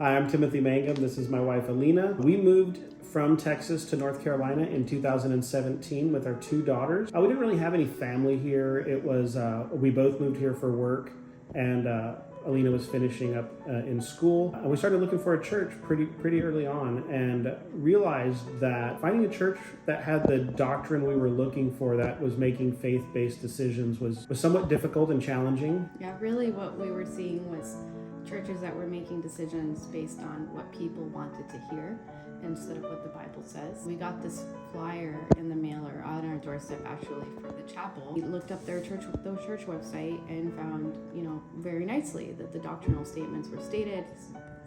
Hi, I'm Timothy Mangum. This is my wife, Alina. We moved from Texas to North Carolina in 2017 with our two daughters. We didn't really have any family here. It was, we both moved here for work, and Alina was finishing up in school. We started looking for a church pretty early on and realized that finding a church that had the doctrine we were looking for, that was making faith-based decisions, was somewhat difficult and challenging. Yeah, really what we were seeing was churches that were making decisions based on what people wanted to hear instead of what the Bible says. We got this flyer in the mail or on our doorstep actually for the chapel. We looked up their church website and found, very nicely that the doctrinal statements were stated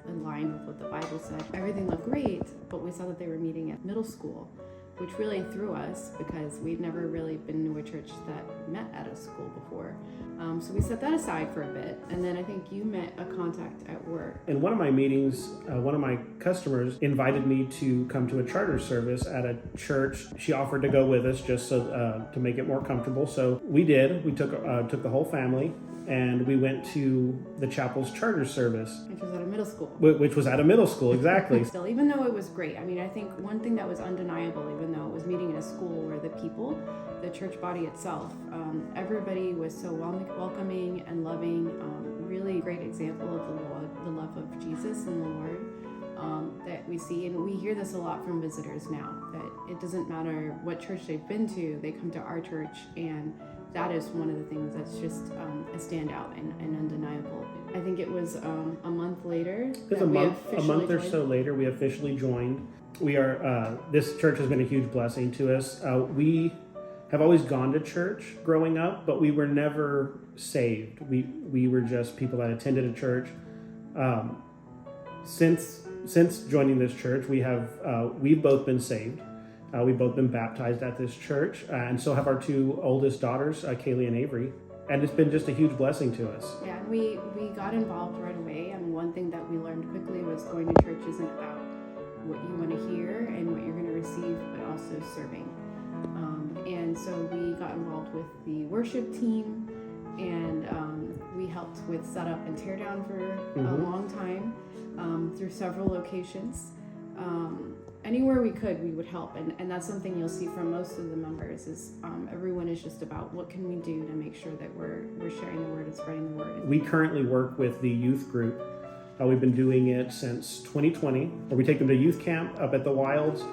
in line with what the Bible said. Everything looked great, but we saw that they were meeting at middle school, which really threw us because we'd never really been to a church that met at a school before. So we set that aside for a bit, and then I think you met a contact at work. In one of my meetings, one of my customers invited me to come to a charter service at a church. She offered to go with us just so to make it more comfortable. So we did. We took the whole family, and we went to the chapel's charter service. Which was at a middle school. Which was at a middle school, exactly. Still, even though it was great, I think one thing that was undeniable, even though it was meeting in a school, were the people, the church body itself. Everybody was so welcoming and loving. Really great example of the love of Jesus and the Lord that we see. And we hear this a lot from visitors now, that it doesn't matter what church they've been to, they come to our church, and that is one of the things that's just a standout and undeniable. I think it was a month later. It was a month or so later, we officially joined. We are. This church has been a huge blessing to us. We have always gone to church growing up, but we were never saved. We were just people that attended a church. Since joining this church, we've both been saved. We've both been baptized at this church, and so have our two oldest daughters, Kaylee and Avery. And it's been just a huge blessing to us. Yeah, we got involved right away, and one thing that we learned quickly was going to church isn't about what you want to hear and what you're going to receive, but also serving. And so we got involved with the worship team, and we helped with setup and tear down for a long time through several locations. Anywhere we could, we would help, and that's something you'll see from most of the members is everyone is just about what can we do to make sure that we're sharing the word and spreading the word. We currently work with the youth group. We've been doing it since 2020, where we take them to youth camp up at the Wilds.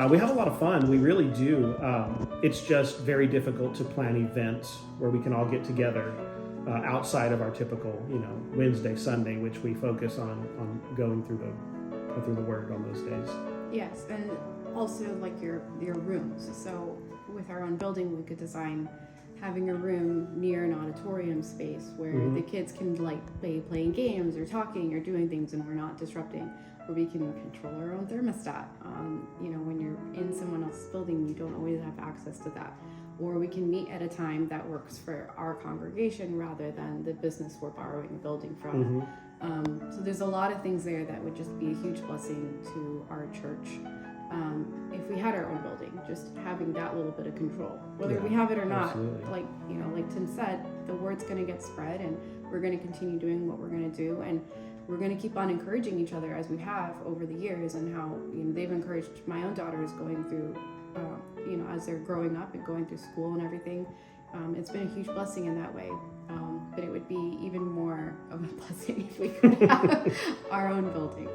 We have a lot of fun, we really do. It's just very difficult to plan events where we can all get together outside of our typical, Wednesday, Sunday, which we focus on going through the word on those days. Yes, and also like your rooms. So with our own building, we could design having a room near an auditorium space where the kids can be playing games or talking or doing things, and we're not disrupting. Where we can control our own thermostat. When you're in someone else's building, you don't always have access to that. Or we can meet at a time that works for our congregation rather than the business we're borrowing a building from. So there's a lot of things there that would just be a huge blessing to our church if we had our own building, just having that little bit of control. Whether we have it or not, absolutely. like Tim said, the word's going to get spread, and we're going to continue doing what we're going to do, and we're going to keep on encouraging each other as we have over the years, and how they've encouraged my own daughters going through, as they're growing up and going through school and everything. It's been a huge blessing in that way, but it would be even more of a blessing if we could have our own building.